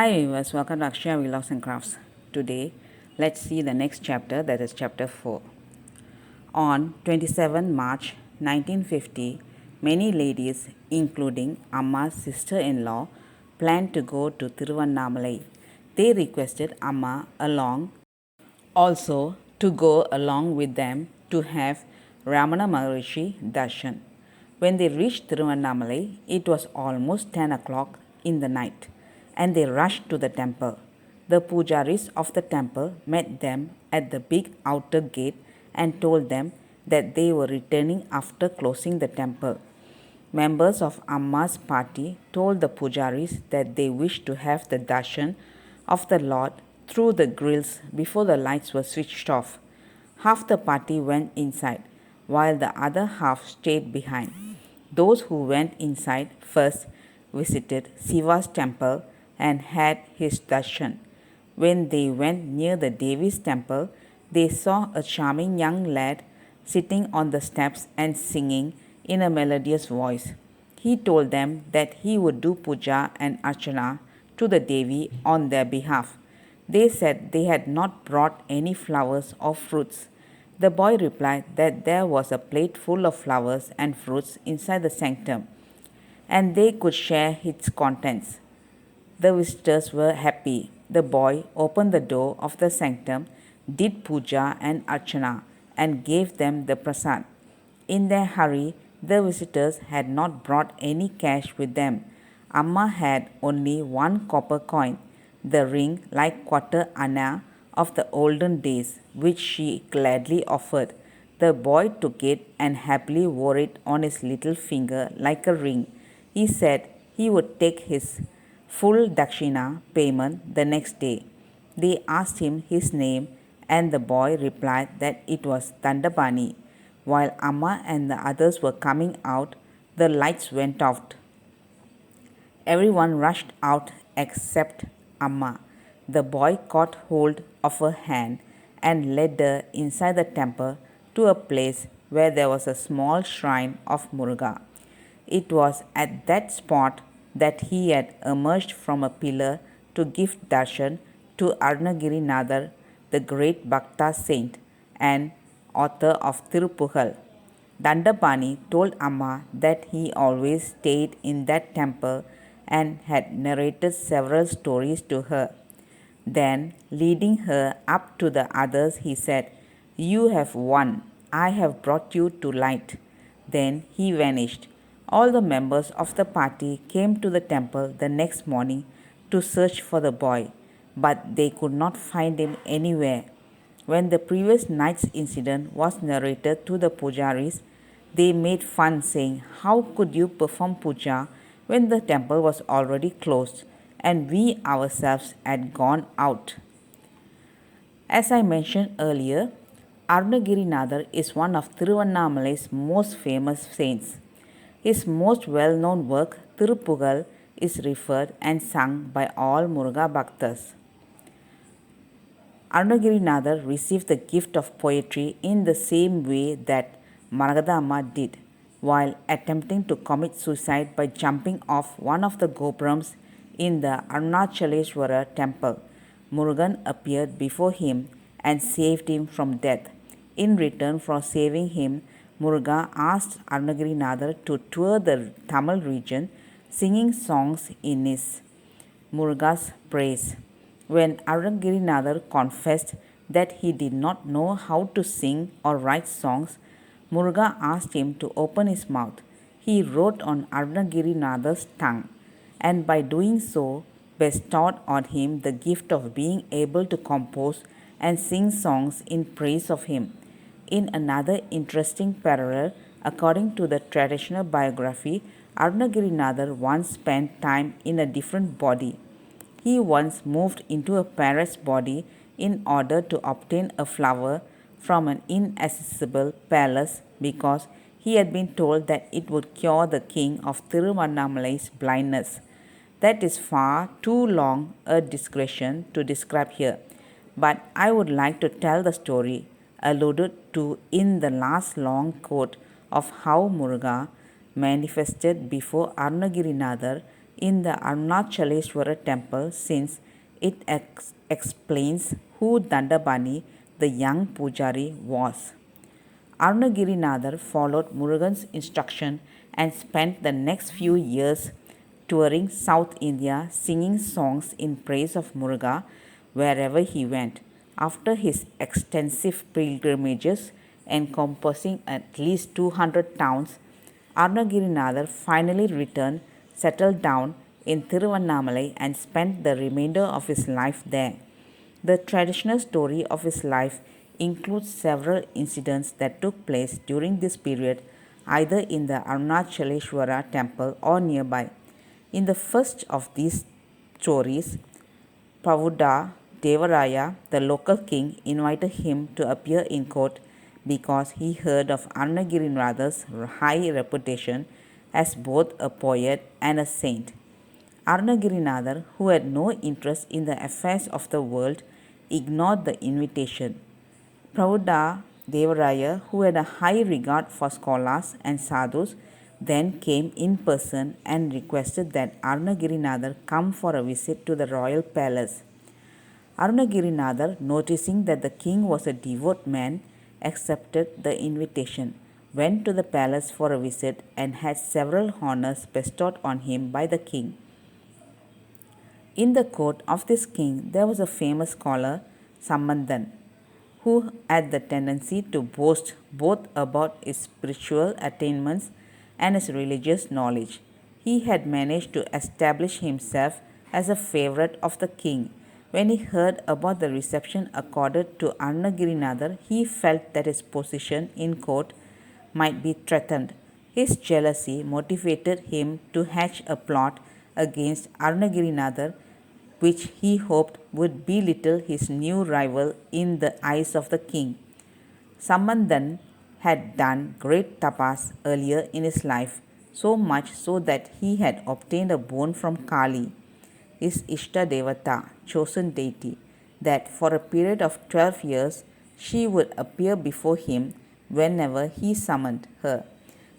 Hi viewers, welcome to Akshaya Vlogs and Crafts. Today, let's see the next chapter, that is chapter 4. On 27 March 1950, many ladies, including Amma's sister-in-law, planned to go to Tiruvannamalai. They requested Amma also to go along with them to have Ramana Maharishi darshan. When they reached Tiruvannamalai, it was almost 10 o'clock in the night, and they rushed to the temple. The pujaris of the temple met them at the big outer gate and told them that they were returning after closing the temple. Members of Amma's party told the pujaris that they wished to have the darshan of the Lord through the grills before the lights were switched off. Half the party went inside, while the other half stayed behind. Those who went inside first visited Shiva's temple and had his darshan. When they went near the Devi's temple, they saw a charming young lad sitting on the steps and singing in a melodious voice. He told them that he would do puja and archana to the Devi on their behalf. They said they had not brought any flowers or fruits. The boy replied that there was a plate full of flowers and fruits inside the sanctum, and they could share its contents. The visitors were happy. The boy opened the door of the sanctum, did puja and archana, and gave them the prasad. In their hurry, the visitors had not brought any cash with them. Amma had only one copper coin, the ring like quarter anna of the olden days, which she gladly offered. The boy took it and happily wore it on his little finger like a ring. He said he would take his full dakshina payment the next day. They asked him his name, and the boy replied that it was Dandapani. While Amma and the others were coming out, the lights went out. Everyone rushed out except Amma. The boy caught hold of her hand and led her inside the temple to a place where there was a small shrine of Muruga. It was at that spot that he had emerged from a pillar to give darshan to Arunagirinathar, the great Bhakta saint and author of Tirupugal. Dandapani told Amma that he always stayed in that temple and had narrated several stories to her. Then, leading her up to the others, he said, "You have won. I have brought you to light." Then he vanished. All the members of the party came to the temple the next morning to search for the boy, but they could not find him anywhere. When the previous night's incident was narrated to the pujaris, they made fun, saying, "How could you perform puja when the temple was already closed and we ourselves had gone out?" As I mentioned earlier, Arunagirinathar is one of Tiruvannamalai's most famous saints. His most well-known work, Tirupugal, is referred and sung by all Muruga Bhaktas. Arunagirinathar received the gift of poetry in the same way that Margadamma did, while attempting to commit suicide by jumping off one of the gopurams in the Arunachaleswara temple. Murugan appeared before him and saved him from death. In return for saving him, Muruga asked Arunagirinathar to tour the Tamil region, singing songs in his Muruga's praise. When Arunagirinathar confessed that he did not know how to sing or write songs, Muruga asked him to open his mouth. He wrote on Arunagirinath's tongue, and by doing so bestowed on him the gift of being able to compose and sing songs in praise of him. In another interesting parallel, according to the traditional biography, Arunagirinathar once spent time in a different body. He once moved into a parrot's body in order to obtain a flower from an inaccessible palace because he had been told that it would cure the king of Tiruvannamalai's blindness. That is far too long a digression to describe here, but I would like to tell the story alluded to in the last long quote of how Muruga manifested before Arunagirinathar in the Arunachaleshwara temple since it explains who Dandabani, the young Pujari, was. Arunagirinathar followed Murugan's instruction and spent the next few years touring South India singing songs in praise of Muruga wherever he went. After his extensive pilgrimages encompassing at least 200 towns, Arunagirinathar finally returned, settled down in Tiruvannamalai and spent the remainder of his life there. The traditional story of his life includes several incidents that took place during this period, either in the Arunachaleshwara temple or nearby. In the first of these stories, Pavuda Devaraya, the local king, invited him to appear in court because he heard of Arunagirinathar's high reputation as both a poet and a saint. Arunagirinathar, who had no interest in the affairs of the world, ignored the invitation. Pravuda Devaraya, who had a high regard for scholars and sadhus, then came in person and requested that Arunagirinathar come for a visit to the royal palace. Arunagirinathar, noticing that the king was a devout man, accepted the invitation, went to the palace for a visit, and had several honors bestowed on him by the king. In the court of this king, there was a famous scholar, Sambandhan, who had the tendency to boast both about his spiritual attainments and his religious knowledge. He had managed to establish himself as a favorite of the king. When he heard about the reception accorded to Arunagirinathar, he felt that his position in court might be threatened. His jealousy motivated him to hatch a plot against Arunagirinathar, which he hoped would belittle his new rival in the eyes of the king. Sambandhan had done great tapas earlier in his life, so much so that he had obtained a boon from Kali, his Ishta Devata, chosen deity, that for a period of 12 years she would appear before him whenever he summoned her.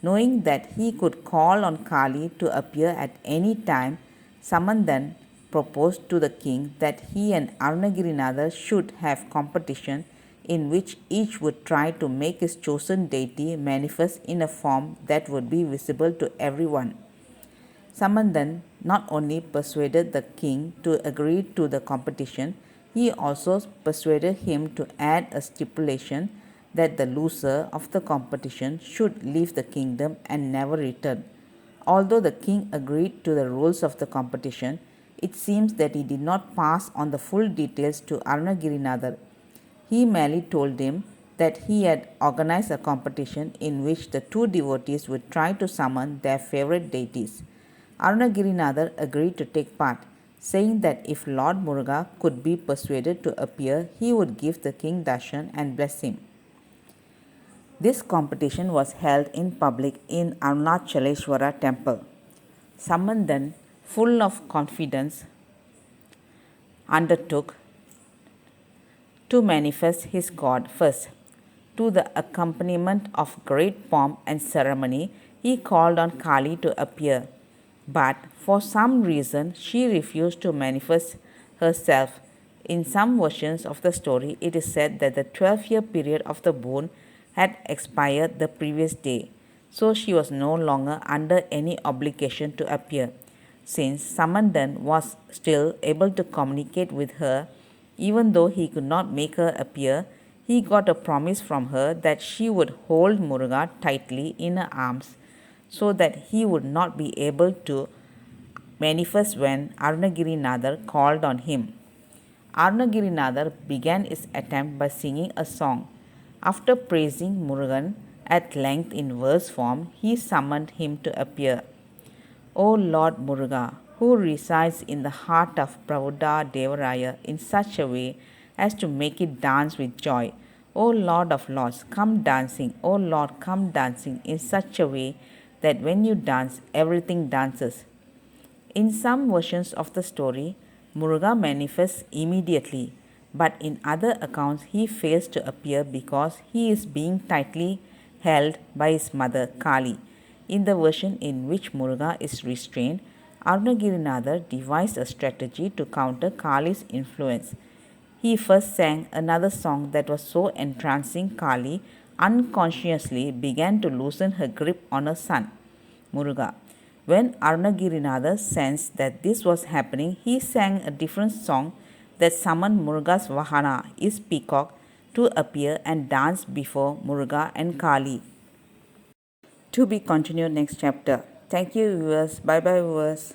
Knowing that he could call on Kali to appear at any time, Sambandhan proposed to the king that he and Arunagirinathar should have competition in which each would try to make his chosen deity manifest in a form that would be visible to everyone. Sambandhan not only persuaded the king to agree to the competition, he also persuaded him to add a stipulation that the loser of the competition should leave the kingdom and never return. Although the king agreed to the rules of the competition, it seems that he did not pass on the full details to Arunagirinathar. He merely told him that he had organized a competition in which the two devotees would try to summon their favorite deities. Arunagirinathar agreed to take part, saying that if Lord Muruga could be persuaded to appear, he would give the king darshan and bless him. This competition was held in public in Arunachaleshwara temple. Sambandhan, full of confidence, undertook to manifest his god first. To the accompaniment of great pomp and ceremony, he called on Kali to appear, but for some reason she refused to manifest herself. In some versions of the story, it is said that the 12-year period of the boon had expired the previous day, so she was no longer under any obligation to appear. Since Sambandhan was still able to communicate with her, even though he could not make her appear, he got a promise from her that she would hold Muruga tightly in her arms so that he would not be able to manifest when Arunagirinathar called on him. Arunagirinathar began his attempt by singing a song. After praising Murugan at length in verse form, he summoned him to appear. O Lord Muruga, who resides in the heart of Pravuda Devaraya in such a way as to make it dance with joy. O Lord of Lords, come dancing, O Lord, come dancing in such a way that when you dance, everything dances. In some versions of the story, Muruga manifests immediately, but in other accounts he fails to appear because he is being tightly held by his mother Kali. In the version in which Muruga is restrained, Arunagirinatha devised a strategy to counter Kali's influence. He first sang another song that was so entrancing Kali unconsciously began to loosen her grip on her son, Muruga. When Arunagirinatha sensed that this was happening, he sang a different song that summoned Muruga's Vahana, his peacock, to appear and dance before Muruga and Kali. To be continued next chapter. Thank you, viewers. Bye bye, viewers.